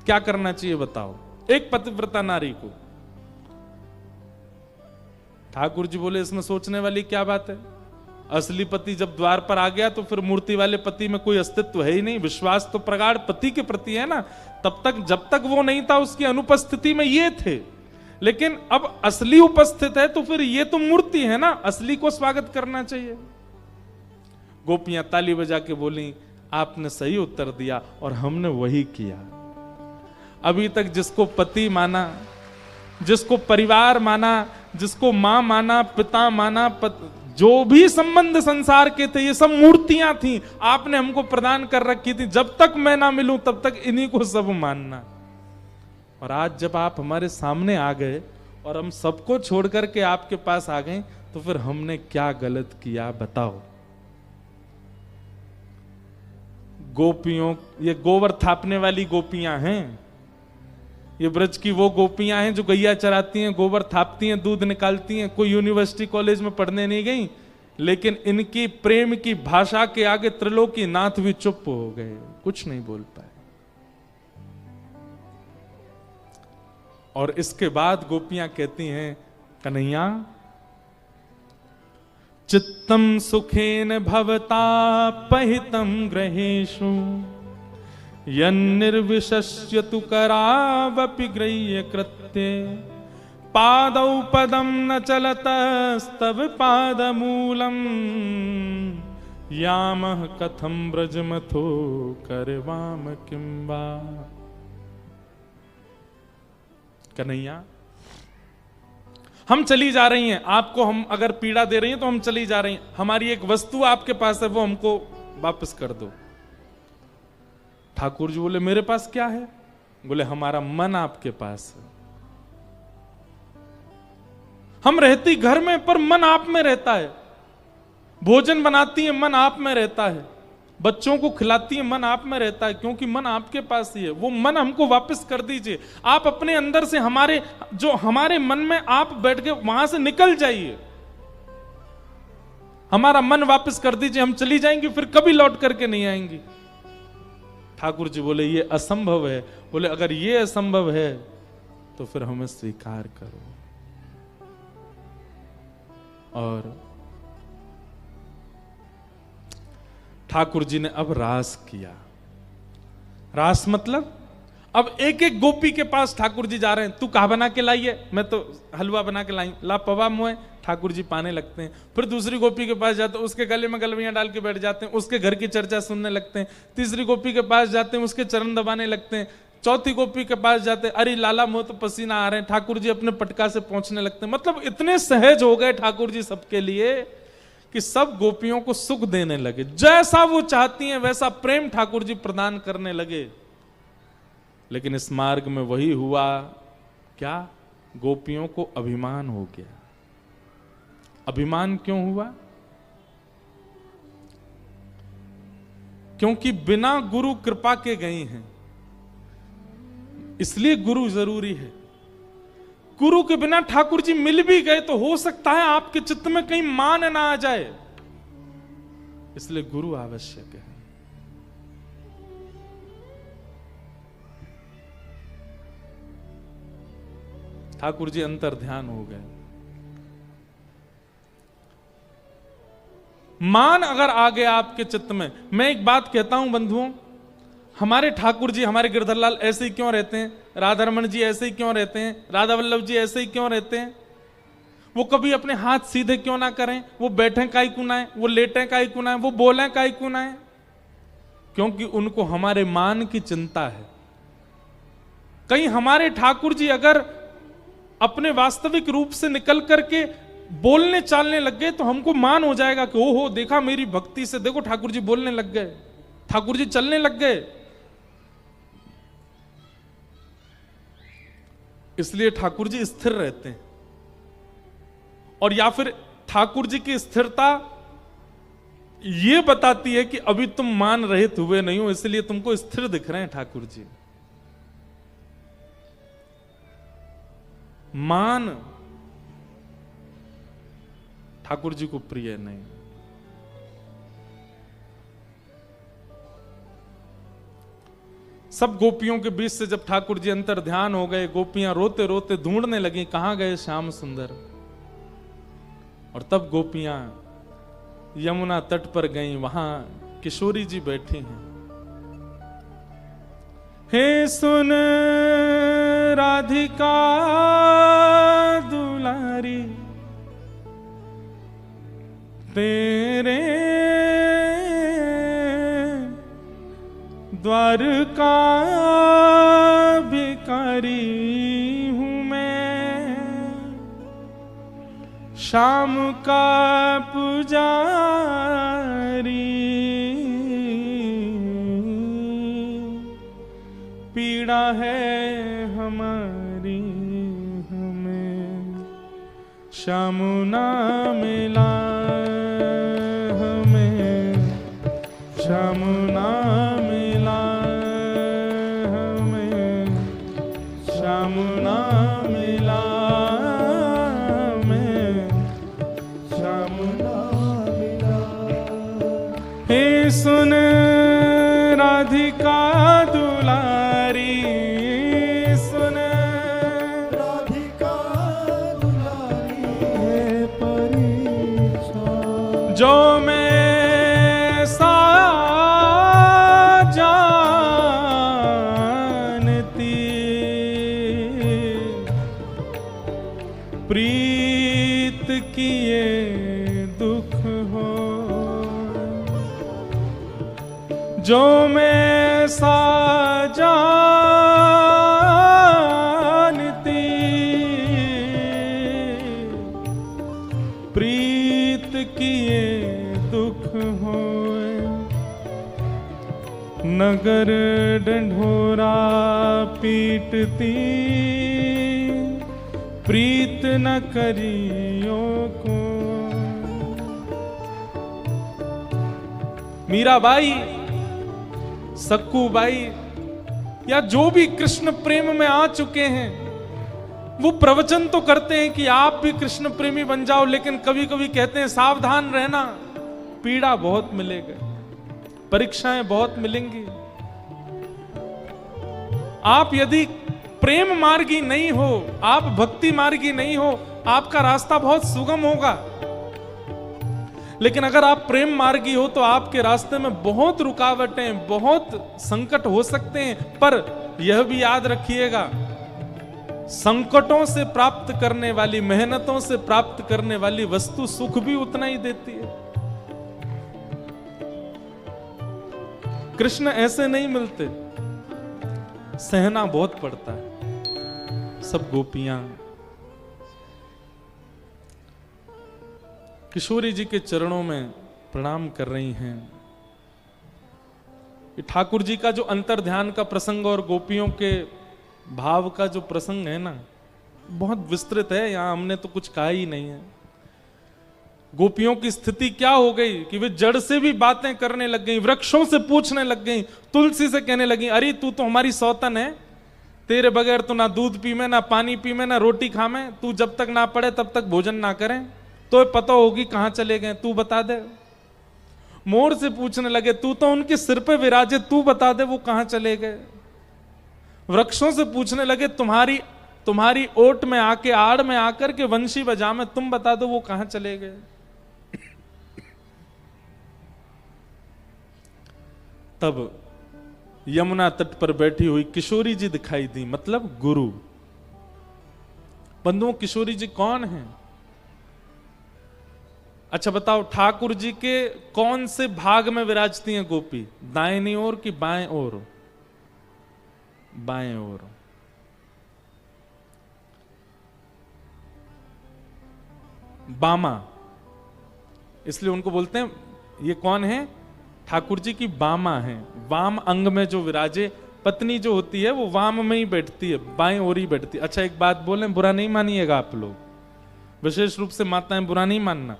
क्या करना चाहिए बताओ एक पतिव्रता नारी को? ठाकुर जी बोले इसमें सोचने वाली क्या बात है? असली पति जब द्वार पर आ गया तो फिर मूर्ति वाले पति में कोई अस्तित्व है ही नहीं। विश्वास तो प्रगाढ़ पति के प्रति है ना। तब तक जब तक वो नहीं था उसकी अनुपस्थिति में ये थे, लेकिन अब असली उपस्थित है तो फिर ये तो मूर्ति है ना, असली को स्वागत करना चाहिए। गोपियां ताली बजा के बोली आपने सही उत्तर दिया और हमने वही किया। अभी तक जिसको पति माना, जिसको परिवार माना, जिसको मां माना, पिता माना, जो भी संबंध संसार के थे ये सब मूर्तियां थी, आपने हमको प्रदान कर रखी थी। जब तक मैं ना मिलूं तब तक इन्हीं को सब मानना। और आज जब आप हमारे सामने आ गए और हम सबको छोड़ करके आपके पास आ गए तो फिर हमने क्या गलत किया बताओ? गोपियों, ये गोबर थापने वाली गोपियां हैं, ये ब्रज की वो गोपियां हैं जो गैया चराती हैं, गोबर थापती हैं, दूध निकालती हैं। कोई यूनिवर्सिटी कॉलेज में पढ़ने नहीं गई, लेकिन इनकी प्रेम की भाषा के आगे त्रिलोकी नाथ भी चुप हो गए, कुछ नहीं बोल पाए। और इसके बाद गोपियां कहती हैं कन्हैया चित्तम सुखेन भवता पहितम ग्रहेषु यन्निर्विशस्य तु करावपि गृह्य कृत्ये पादौ पदम न चलतस्तव पादमूलम यामः कथम ब्रजमथो करवाम किं वा। कन्हैया हम चली जा रही हैं, आपको हम अगर पीड़ा दे रही हैं तो हम चली जा रही हैं, हमारी एक वस्तु आपके पास है वो हमको वापस कर दो। ठाकुर जी बोले मेरे पास क्या है? बोले हमारा मन आपके पास है। हम रहती घर में पर मन आप में रहता है। भोजन बनाती है मन आप में रहता है, बच्चों को खिलाती है मन आप में रहता है, क्योंकि मन आपके पास ही है। वो मन हमको वापस कर दीजिए। आप अपने अंदर से हमारे जो हमारे मन में आप बैठ के वहां से निकल जाइए। हमारा मन वापस कर दीजिए, हम चली जाएंगी, फिर कभी लौट करके नहीं आएंगी। ठाकुर जी बोले ये असंभव है। बोले अगर ये असंभव है तो फिर हमें स्वीकार करो। और ठाकुर जी ने अब रास किया। रास मतलब अब एक एक गोपी के पास ठाकुर जी जा रहे हैं। तू कहा बना के लाई है? मैं तो हलवा बना के लाई। ला पवा मुए। ठाकुर जी पाने लगते हैं। फिर दूसरी गोपी के पास जाते हैं, उसके गले में गलवियां डाल के बैठ जाते हैं, उसके घर की चर्चा सुनने लगते हैं। तीसरी गोपी के पास जाते हैं, उसके चरण दबाने लगते हैं। चौथी गोपी के पास जाते हैं, अरे लाला मुझे तो पसीना आ रहे हैं। ठाकुर जी अपने पटका से पहुंचने लगते हैं। मतलब इतने सहज हो गए ठाकुर जी सबके लिए कि सब गोपियों को सुख देने लगे। जैसा वो चाहती हैं वैसा प्रेम ठाकुर जी प्रदान करने लगे। लेकिन इस मार्ग में वही हुआ क्या? गोपियों को अभिमान हो गया। अभिमान क्यों हुआ? क्योंकि बिना गुरु कृपा के गई हैं, इसलिए गुरु जरूरी है। गुरु के बिना ठाकुर जी मिल भी गए तो हो सकता है आपके चित्त में कहीं मान ना आ जाए, इसलिए गुरु आवश्यक है। ठाकुर जी अंतर ध्यान हो गए। मान अगर आ गया आपके चित्त में, मैं एक बात कहता हूं बंधुओं, हमारे ठाकुर जी, हमारे गिरधरलाल ऐसे ही क्यों रहते हैं? राधारमण जी ऐसे ही क्यों रहते हैं? राधा वल्लभ जी ऐसे ही क्यों रहते हैं? वो कभी अपने हाथ सीधे क्यों ना करें? वो बैठे काई कुनाएं, वो लेटे काई कुनाएं, वो बोले काई कुनाएं? क्योंकि उनको हमारे मान की चिंता है। कहीं हमारे ठाकुर जी अगर अपने वास्तविक रूप से निकल करके बोलने चालने लग गए तो हमको मान हो जाएगा कि ओहो देखा मेरी भक्ति से, देखो ठाकुर जी बोलने लग गए, ठाकुर जी चलने लग गए। इसलिए ठाकुर जी स्थिर रहते हैं। और या फिर ठाकुर जी की स्थिरता यह बताती है कि अभी तुम मान रहित हुए नहीं हो, इसलिए तुमको स्थिर दिख रहे हैं ठाकुर जी। मान ठाकुर जी को प्रिय नहीं। सब गोपियों के बीच से जब ठाकुर जी अंतर ध्यान हो गए, गोपियां रोते रोते ढूंढने लगी कहां गए श्याम सुंदर। और तब गोपियां यमुना तट पर गईं, वहां किशोरी जी बैठी हैं। हे सुन राधिका दुलारी, तेरे द्वार का भिखारी हूं मैं, शाम का पुजारी, पीड़ा है हमारी हमें श्याम ना मिला, हमें श्याम ना मिला, हमें श्याम ना मिला, हमें श्याम ना मिला। हे सुन राधिका दुलारी, सुन राधिका दुलारी, हे परीक्षा जो मैं सा जानती, प्रीत किए दुख हो, जो मैं सा जानती, प्रीत किए दुख होए, नगर ढंढोरा पीटती, प्रीत न करियो को। मीराबाई, सक्कू बाई या जो भी कृष्ण प्रेम में आ चुके हैं, वो प्रवचन तो करते हैं कि आप भी कृष्ण प्रेमी बन जाओ, लेकिन कभी कभी कहते हैं सावधान रहना, पीड़ा बहुत मिलेगा, परीक्षाएं बहुत मिलेंगी। आप यदि प्रेम मार्गी नहीं हो, आप भक्ति मार्गी नहीं हो, आपका रास्ता बहुत सुगम होगा। लेकिन अगर आप प्रेम मार्गी हो तो आपके रास्ते में बहुत रुकावटें, बहुत संकट हो सकते हैं। पर यह भी याद रखिएगा, संकटों से प्राप्त करने वाली, मेहनतों से प्राप्त करने वाली वस्तु सुख भी उतना ही देती है। कृष्ण ऐसे नहीं मिलते, सहना बहुत पड़ता है। सब गोपियां किशोरी जी के चरणों में प्रणाम कर रही हैं। ये ठाकुर जी का जो अंतर ध्यान का प्रसंग और गोपियों के भाव का जो प्रसंग है ना, बहुत विस्तृत है, यहां हमने तो कुछ कहा ही नहीं है। गोपियों की स्थिति क्या हो गई कि वे जड़ से भी बातें करने लग गई, वृक्षों से पूछने लग गई, तुलसी से कहने लगी, अरे तू तो हमारी सौतन है, तेरे बगैर तो ना दूध पी में, ना पानी पी में, ना रोटी खा में, तू जब तक ना पड़े तब तक भोजन ना करें, तो पता होगी कहां चले गए, तू बता दे। मोर से पूछने लगे, तू तो उनके सिर पे विराजे, तू बता दे वो कहां चले गए। वृक्षों से पूछने लगे, तुम्हारी ओट में आके, आड़ में आकर के वंशी बजा में, तुम बता दो वो कहां चले गए। तब यमुना तट पर बैठी हुई किशोरी जी दिखाई दी, मतलब गुरु। बंधुओं, किशोरी जी कौन हैं? अच्छा बताओ, ठाकुर जी के कौन से भाग में विराजती हैं गोपी? दाहिनी ओर कि बाएं ओर? बाएं ओर। बामा, इसलिए उनको बोलते हैं ये कौन है? ठाकुर जी की बामा है। वाम अंग में जो विराजे, पत्नी जो होती है वो वाम में ही बैठती है, बाएं ओर ही बैठती है। अच्छा एक बात बोलें, बुरा नहीं मानिएगा आप लोग, विशेष रूप से माताएं बुरा नहीं मानना।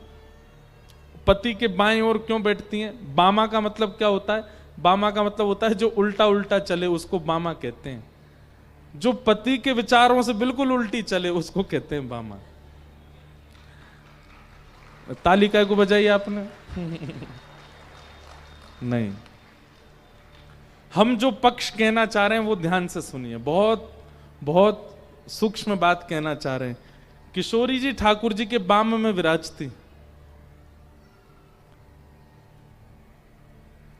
पति के बाएं ओर क्यों बैठती हैं? बामा का मतलब क्या होता है? बामा का मतलब होता है जो उल्टा उल्टा चले, उसको बामा कहते हैं। जो पति के विचारों से बिल्कुल उल्टी चले उसको कहते हैं बामा। ताली काय को बजाई आपने? नहीं। हम जो पक्ष कहना चाह रहे हैं वो ध्यान से सुनिए, बहुत बहुत सूक्ष्म बात कहना चाह रहे हैं। किशोरी जी ठाकुर जी के बाम में विराजती,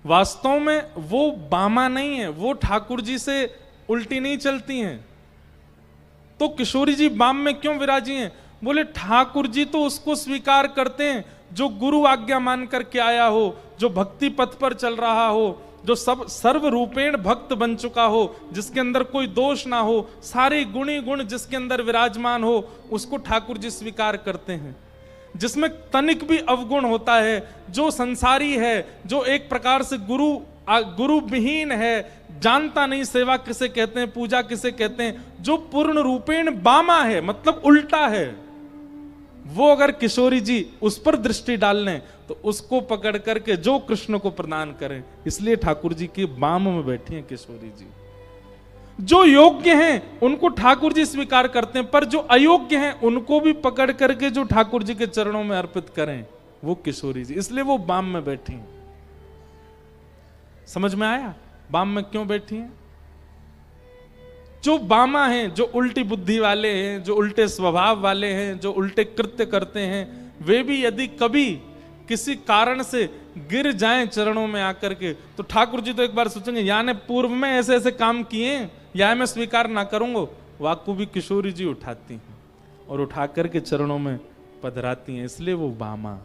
वास्तव में वो बामा नहीं है, वो ठाकुर जी से उल्टी नहीं चलती हैं। तो किशोरी जी बाम में क्यों विराजी हैं? बोले ठाकुर जी तो उसको स्वीकार करते हैं जो गुरु आज्ञा मान करके आया हो, जो भक्ति पथ पर चल रहा हो, जो सब सर्वरूपेण भक्त बन चुका हो, जिसके अंदर कोई दोष ना हो, सारे गुणी गुण जिसके अंदर विराजमान हो, उसको ठाकुर जी स्वीकार करते हैं। जिसमें तनिक भी अवगुण होता है, जो संसारी है, जो एक प्रकार से गुरु विहीन है, जानता नहीं सेवा किसे कहते हैं, पूजा किसे कहते हैं, जो पूर्ण रूपेण बामा है, मतलब उल्टा है, वो अगर किशोरी जी उस पर दृष्टि डाल लें तो उसको पकड़ करके जो कृष्ण को प्रदान करें। इसलिए ठाकुर जी के बाम में बैठी हैं किशोरी जी। जो योग्य हैं उनको ठाकुर जी स्वीकार करते हैं, पर जो अयोग्य हैं उनको भी पकड़ करके जो ठाकुर जी के चरणों में अर्पित करें वो किशोरी जी, इसलिए वो बाम में बैठी हैं। समझ में आया बाम में क्यों बैठी हैं? जो बामा हैं, जो उल्टी बुद्धि वाले हैं, जो उल्टे स्वभाव वाले हैं, जो उल्टे कृत्य करते हैं, वे भी यदि कभी किसी कारण से गिर जाएं चरणों में आकर के, तो ठाकुर जी तो एक बार सोचेंगे याने पूर्व में ऐसे ऐसे काम किए, या मैं स्वीकार ना करूंगा। वाकु भी किशोरी जी उठाती हैं और उठा करके चरणों में पधराती हैं, इसलिए वो बामा।